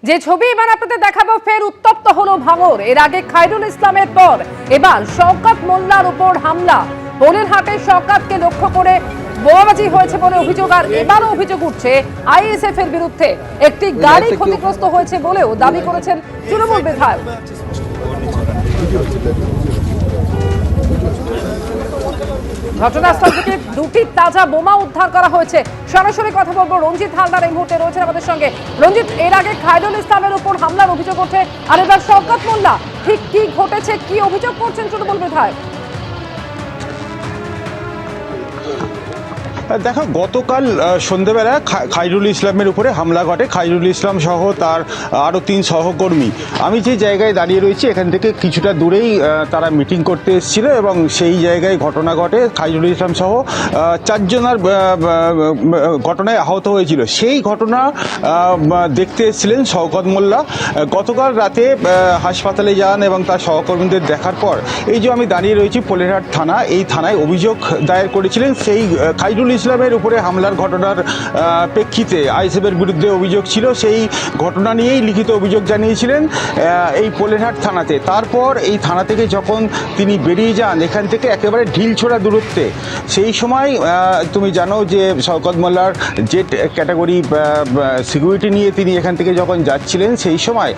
যে ছবি এবার আপনাদের দেখাবো, ফের উত্তপ্ত হলো ভাঙড়। এর আগে খায়রুল ইসলামের পর এবার শওকত মোল্লার উপর হামলা। বোলেরহাটে শওকতকে লক্ষ্য করে বোমাবাজি হয়েছে বলে অভিযোগ, আর এবারও অভিযোগ উঠছে আইএসএফ এর বিরুদ্ধে। একটি গাড়ি ক্ষতিগ্রস্ত হয়েছে বলেও দাবি করেছেন তৃণমূল বিধায়ক। ঘটনাস্থল থেকে দুটি তাজা বোমা উদ্ধার করা হয়েছে। সরাসরি কথা বলবো, রঞ্জিত হালদার এই মুহূর্তে রয়েছেন আমাদের সঙ্গে। রঞ্জিত, এর আগে খায়রুল ইসলামের উপর হামলার অভিযোগ ওঠে, আর এবার শওকত মোল্লা, ঠিক কি ঘটেছে, কি অভিযোগ করছেন তৃণমূল বিধায়ক? দেখো, গতকাল সন্ধ্যেবেলা খায়রুল ইসলামের উপরে হামলা ঘটে। খায়রুল ইসলাম সহ তার আরও 3 সহকর্মী, আমি যে জায়গায় দাঁড়িয়ে রয়েছি এখান থেকে কিছুটা দূরেই তারা মিটিং করতে এসেছিল এবং সেই জায়গায় ঘটনা ঘটে। খায়রুল ইসলাম সহ 4 জনের ঘটনায় আহত হয়েছিল। সেই ঘটনা দেখতে এসেছিলেন শওকত মোল্লা। গতকাল রাতে হাসপাতালে যান এবং তার সহকর্মীদের দেখার পর এই যে আমি দাঁড়িয়ে রয়েছি পোলেরহাট থানা, এই থানায় অভিযোগ দায়ের করেছিলেন। সেই খায়রুল ইসলামের উপরে হামলার ঘটনার প্রেক্ষিতে আইএসএফের বিরুদ্ধে অভিযোগ ছিল, সেই ঘটনা নিয়েই লিখিত অভিযোগ জানিয়েছিলেন এই পোলেরহাট থানাতে। তারপর এই থানা থেকে যখন তিনি বেরিয়ে যান এখান থেকে একেবারে ঢিলছোড়া দূরত্বে, সেই সময় তুমি জানো যে শওকত মোল্লার জেট ক্যাটাগরি সিকিউরিটি নিয়ে তিনি এখান থেকে যখন যাচ্ছিলেন, সেই সময়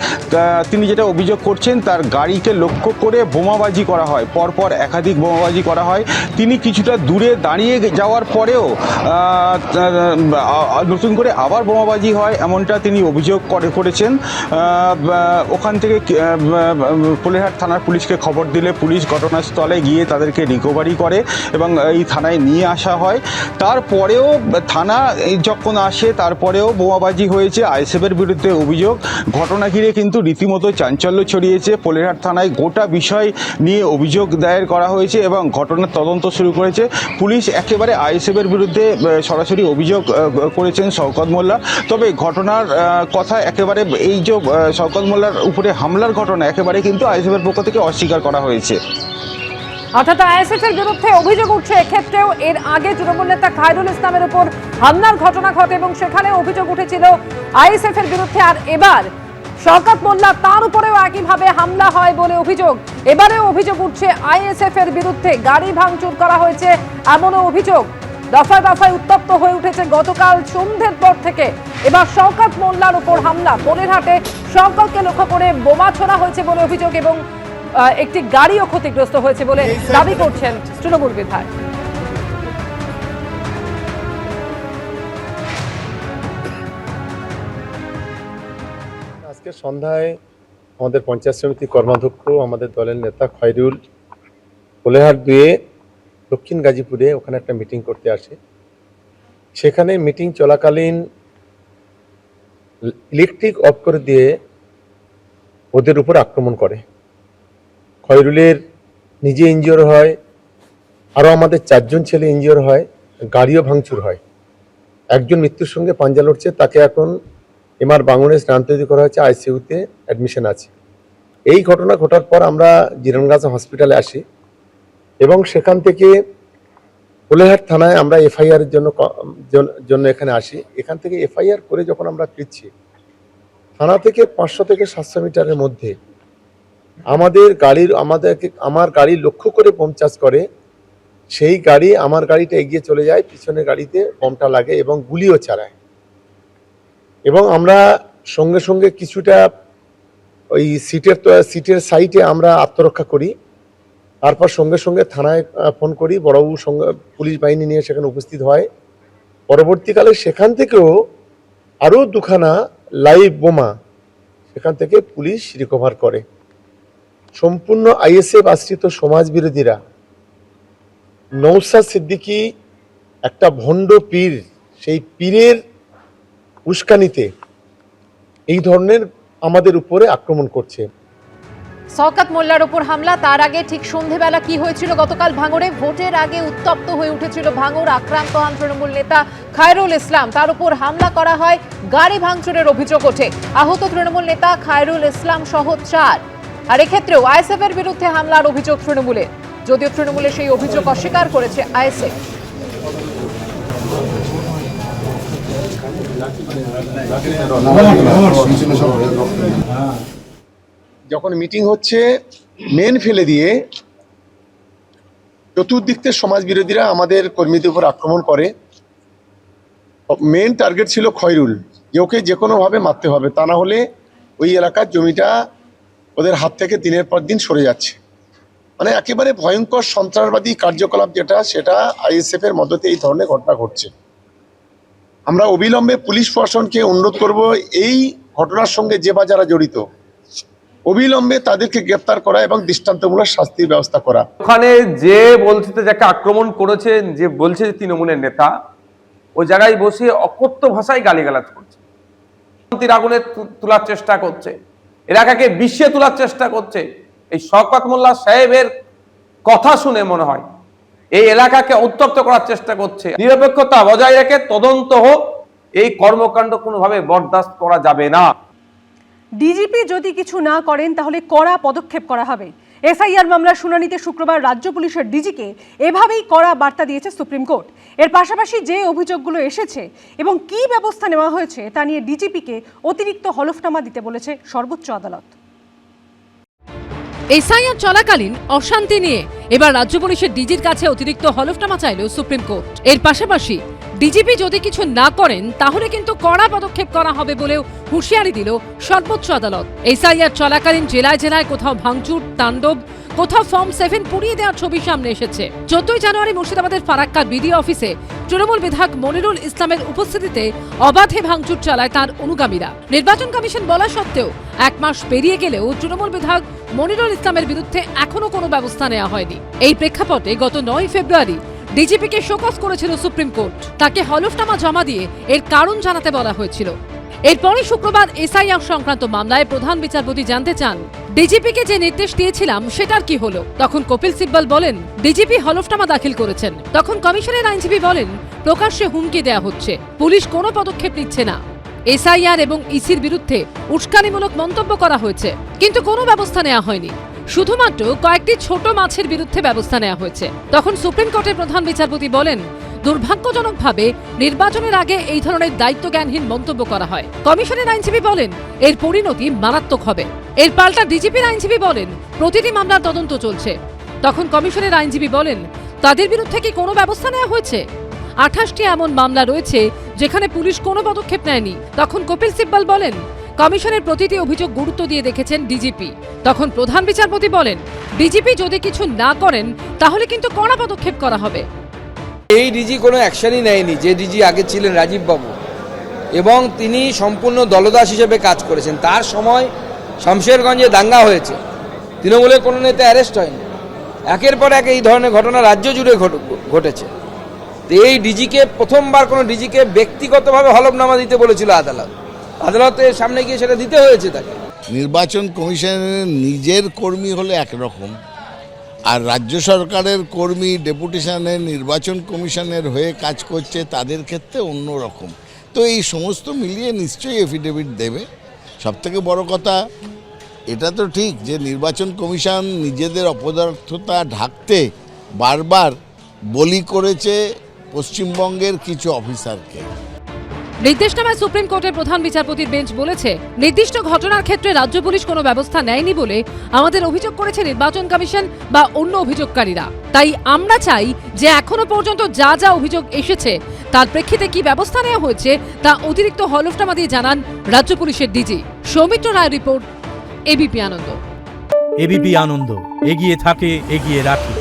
তিনি যেটা অভিযোগ করছেন তার গাড়িকে লক্ষ্য করে বোমাবাজি করা হয়। পরপর একাধিক বোমাবাজি করা হয়। তিনি কিছুটা দূরে দাঁড়িয়ে যাওয়ার পরেও নতুন করে আবার বোমাবাজি হয়, এমনটা তিনি অভিযোগ করেছেন। ওখান থেকে পোলেরহাট থানার পুলিশকে খবর দিলে পুলিশ ঘটনাস্থলে গিয়ে তাদেরকে রিকভারি করে এবং এই থানায় নিয়ে আসা হয়। তারপরেও থানা যখন আসে তারপরেও বোমাবাজি হয়েছে, আইএসএফের বিরুদ্ধে অভিযোগ। ঘটনা ঘিরে কিন্তু রীতিমতো চাঞ্চল্য ছড়িয়েছে। পোলেরহাট থানায় গোটা বিষয় নিয়ে অভিযোগ দায়ের করা হয়েছে এবং ঘটনার তদন্ত শুরু করেছে পুলিশ। একেবারে আইএসএফের বিরুদ্ধে সরাসরি অভিযোগ করেছেন শওকত মোল্লা। তবে ঘটনার কথা একেবারে এই যে শওকত মোল্লার উপরে হামলার ঘটনা একেবারে কিন্তু আইএসএফের পক্ষ থেকে অস্বীকার করা হয়েছে। অর্থাৎ আইএসএফ এর বিরুদ্ধে অভিযোগ উঠছে। এক্ষেত্রেও এর আগে তৃণমূল নেতা খায়রুল ইসলামের উপর হামলার ঘটনা ঘটে এবং সেখানে অভিযোগ উঠেছিল আইএসএফ এর বিরুদ্ধে, আর এবার শওকত মোল্লা, তার উপরেও একইভাবে হামলা হয় বলে অভিযোগ। এবারেও অভিযোগ উঠছে আইএসএফ এর বিরুদ্ধে, গাড়ি ভাঙচুর করা হয়েছে এমনও অভিযোগ। দফায় দফায় উত্তপ্ত হয়ে উঠেছে গতকাল সন্ধ্যের পর থেকে। এবার শওকত মোল্লার উপর হামলা, পোলেরহাটে শওকতকে লক্ষ্য করে বোমা ছোড়া হয়েছে বলে অভিযোগ এবং একটি গাড়িও ক্ষতিগ্রস্ত হয়েছে বলে দাবি করছেন তৃণমূল বিধায়ক। আজকে সন্ধ্যায় আমাদের পঞ্চায়েত সমিতি কর্মাধ্যক্ষ, আমাদের দলের নেতা খায়রুল পোলেরহাট 2 দক্ষিণ গাজীপুরে ওখানে একটা মিটিং করতে আসে। সেখানে মিটিং চলাকালীন ইলেকট্রিক অফ করে দিয়ে ওদের উপর আক্রমণ করে। খায়রুলের নিজে ইনজিওর হয়, আরও আমাদের 4 জন ছেলে ইনজিওর হয়, গাড়িও ভাঙচুর হয়। একজন মৃত্যুর সঙ্গে পাঞ্জা লড়ছে, তাকে এখন এমআর বাঙুরে স্থানান্তরিত করা হয়েছে, আইসিইউতে অ্যাডমিশন আছে। এই ঘটনা ঘটার পর আমরা জিরানগাছা হসপিটালে আসি এবং সেখান থেকে পোলেরহাট থানায় আমরা এফআইআর এর জন্য এখানে আসি। এখান থেকে এফআইআর করে যখন আমরা ফিরছি, থানা থেকে 500 থেকে 700 মিটারের মধ্যে আমার গাড়ি লক্ষ্য করে বোম চার্জ করে। সেই গাড়ি, আমার গাড়িটা এগিয়ে চলে যায়, পিছনের গাড়িতে বোমটা লাগে এবং গুলিও চালায়। এবং আমরা সঙ্গে সঙ্গে কিছুটা ওই সিটের সাইডে আমরা আত্মরক্ষা করি। তারপর সঙ্গে সঙ্গে থানায় ফোন করি, বড়বাবু সঙ্গে পুলিশ বাহিনী নিয়ে সেখানে উপস্থিত হয়। পরবর্তীকালে সেখান থেকেও আরও 2খানা লাইভ বোমা সেখান থেকে পুলিশ রিকভার করে। সম্পূর্ণ আইএসএফ আশ্রিত সমাজ বিরোধীরা, নওশাদ সিদ্দিকী একটা ভণ্ড পীর, সেই পীরের উস্কানিতে এই ধরনের আমাদের উপরে আক্রমণ করছে। শওকত মোল্লার উপর হামলা, তার আগে ঠিক সন্ধ্যেবেলা কি হয়েছিল গতকাল ভাঙড়ে? ভোটের আগে উত্তপ্ত হয়ে উঠেছিল ভাঙড়। আক্রান্ত হন তৃণমূল নেতা খায়রুল ইসলাম, তার উপর হামলা করা হয়, গাড়ি ভাঙচুরের অভিযোগ ওঠে। আহত তৃণমূল নেতা খায়রুল ইসলাম সহ 4। আর এক্ষেত্রেও আইএসএফ এর বিরুদ্ধে হামলার অভিযোগ তৃণমূলের, যদিও তৃণমূলের সেই অভিযোগ অস্বীকার করেছে আইএসএফ। যখন মিটিং হচ্ছে মেন ফেলে দিয়ে চতুর্দিক থেকে সমাজ বিরোধীরা আমাদের কর্মীদের উপর আক্রমণ করে। মেন টার্গেট ছিল খয়রুল, যে ওকে যে কোনোভাবে মারতে হবে, তা না হলে ওই এলাকার জমিটা ওদের হাত থেকে দিনের পর দিন সরে যাচ্ছে। মানে একেবারে ভয়ঙ্কর সন্ত্রাসবাদী কার্যকলাপ যেটা, সেটা আইএসএফ এর মদতে এই ধরনের ঘটনা ঘটছে। আমরা অবিলম্বে পুলিশ প্রশাসনকে অনুরোধ করব, এই ঘটনার সঙ্গে যে বা যারা জড়িত অবিলম্বে তাদেরকে গ্রেপ্তার করা এবং দৃষ্টান্তমূলক শাস্তির ব্যবস্থা করা। ওখানে যে বলছে যাকে আক্রমণ করেছে, যে বলছে যে তৃণমূলের নেতা, ওই জায়গায় বসে অকথ্য ভাষায় গালিগালাজ করছে, আগুনে তোলার চেষ্টা করছে, এলাকাকে বিশ্বে তোলার চেষ্টা করছে। এই শওকত মোল্লা সাহেবের কথা শুনে মনে হয় এই এলাকাকে উত্তপ্ত করার চেষ্টা করছে। নিরপেক্ষতা বজায় রেখে তদন্ত হোক, এই কর্মকাণ্ড কোনোভাবে বরদাস্ত করা যাবে না। ডিজিপি যদি কিছু না করেন তাহলে কড়া পদক্ষেপ করা হবে। এসআইআর মামলার শুনানিতে শুক্রবার রাজ্য পুলিশের ডিজিকে এভাবেই কড়া বার্তা দিয়েছে সুপ্রিম কোর্ট। এর পাশাপাশি যে অভিযোগগুলো এসেছে এবং কী ব্যবস্থা নেওয়া হয়েছে তা নিয়ে ডিজিপিকে অতিরিক্ত হলফনামা দিতে বলেছে সর্বোচ্চ আদালত। এসআইআর চলাকালীন অশান্তি নিয়ে এবার রাজ্য পুলিশের ডিজির কাছে অতিরিক্ত হলফনামা চাইল সুপ্রিম কোর্ট। এর পাশাপাশি ডিজিপি যদি কিছু না করেন তাহলে কিন্তু কড়া পদক্ষেপ করা হবে বলেও হুঁশিয়ারি দিল সর্বোচ্চ আদালত। এসআইআর চলাকালীন জেলায় জেলায় কোথাও ভাঙচুর, তাণ্ডব, কোথাও ফর্ম 7 পুড়িয়ে দেওয়ার ছবি সামনে এসেছে। 14 জানুয়ারি মুর্শিদাবাদের ফারাক্কার বিডিও অফিসে তৃণমূল বিধায়ক মনিরুল ইসলামের উপস্থিতিতে অবাধে ভাঙচুর চালায় তার অনুগামীরা। নির্বাচন কমিশন বলা সত্ত্বেও 1 মাস পেরিয়ে গেলেও তৃণমূল বিধায়ক মনিরুল ইসলামের বিরুদ্ধে এখনো কোনো ব্যবস্থা নেওয়া হয়নি। এই প্রেক্ষাপটে গত 9 ফেব্রুয়ারি ডিজিপিকে শোকজ করেছিল সুপ্রিম কোর্ট। তাকে হলফনামা জমা দিয়ে এর কারণ জানাতে বলা হয়েছিল। এরপরই শুক্রবার এসআইআর সংক্রান্ত মামলায় প্রধান বিচারপতি জানতে চান, ডিজিপিকে যে নির্দেশ দিয়েছিলাম সেটার কি হলো। তখন কপিল সিব্বল বলেন, ডিজিপি হলফনামা দাখিল করেছেন। তখন কমিশনের আইনজীবী বলেন, প্রকাশ্যে হুমকি দেয়া হচ্ছে, পুলিশ কোনো পদক্ষেপ নিচ্ছে না। এসআইআর এবং ইসির বিরুদ্ধে উস্কানিমূলক মন্তব্য করা হয়েছে, কিন্তু কোনো ব্যবস্থা নেওয়া হয়নি। শুধুমাত্র কয়েকটি ছোট মাছের বিরুদ্ধে ব্যবস্থা নেওয়া হয়েছে। তখন সুপ্রিম কোর্টের প্রধান বিচারপতি বলেন, দুর্ভাগ্যজনকভাবে নির্বাচনের আগে এই ধরনের দায়িত্বজ্ঞানহীন মন্তব্য করা হয়। কমিশনের আইনজীবী বলেন, এর পরিণতি মারাত্মক হবে। এর পাল্টা ডিজিপির আইনজীবী বলেন, প্রতিটি মামলার তদন্ত চলছে। তখন কমিশনের আইনজীবী বলেন, তাদের বিরুদ্ধে কি কোনো ব্যবস্থা নেওয়া হয়েছে? 28টি এমন মামলা রয়েছে যেখানে পুলিশ কোনো পদক্ষেপ নেয়নি। তখন কপিল সিব্বল বলেন, কমিশনের প্রতিটি অভিযোগ গুরুত্ব দিয়ে দেখেছেন ডিজিপি। তখন প্রধান বিচারপতি বলেন, ডিজিপি যদি কিছু না করেন তাহলে কিন্তু কড়া পদক্ষেপ করা হবে। এই ডিজি কোনো অ্যাকশনই নেয়নি, যে ডিজি আগে ছিলেন রাজীব বাবু, এবং তিনি সম্পূর্ণ দলদাস হিসেবে কাজ করেছেন। তার সময় শমশেরগঞ্জে দাঙ্গা হয়েছে, তৃণমূলের কোনো নেতা অ্যারেস্ট হয়নি। একের পর এক এই ধরনের ঘটনা রাজ্য জুড়ে ঘটেছে। তো এই ডিজিকে প্রথমবার কোনো ডিজিকে ব্যক্তিগতভাবে হলফনামা দিতে বলেছিল আদালত। আদালতের সামনে গিয়ে সেটা দিতে হয়েছে তাকে। নির্বাচন কমিশনের নিজের কর্মী হলে একরকম, আর রাজ্য সরকারের কর্মী ডেপুটেশনের নির্বাচন কমিশনের হয়ে কাজ করছে, তাদের ক্ষেত্রে অন্য রকম। তো এই সমস্ত মিলিয়ে নিশ্চয়ই এফিডেভিট দেবে। সবথেকে বড় কথা, এটা তো ঠিক যে নির্বাচন কমিশন নিজেদের অপদার্থতা ঢাকতে বারবার বলি করেছে পশ্চিমবঙ্গের কিছু অফিসারকে। নির্দেশনামায় সুপ্রিম কোর্টের প্রধান বিচারপতির বেঞ্চ বলেছে, নির্দিষ্ট ঘটনার ক্ষেত্রে রাজ্য পুলিশ কোনো ব্যবস্থা নেয়নি বলে আমাদের অভিযোগ করেছে নির্বাচন কমিশন বা অন্য অভিযোগকারীরা। তাই আমরা চাই যে এখনো পর্যন্ত যা যা অভিযোগ এসেছে তার প্রেক্ষিতে কি ব্যবস্থা নেওয়া হয়েছে তা অতিরিক্ত হলফনামা দিয়ে জানান রাজ্য পুলিশের ডিজি। সৌমিত্র রায় রিপোর্ট, এবিপি আনন্দ। এবিপি আনন্দ, এগিয়ে থাকে, এগিয়ে রাখে।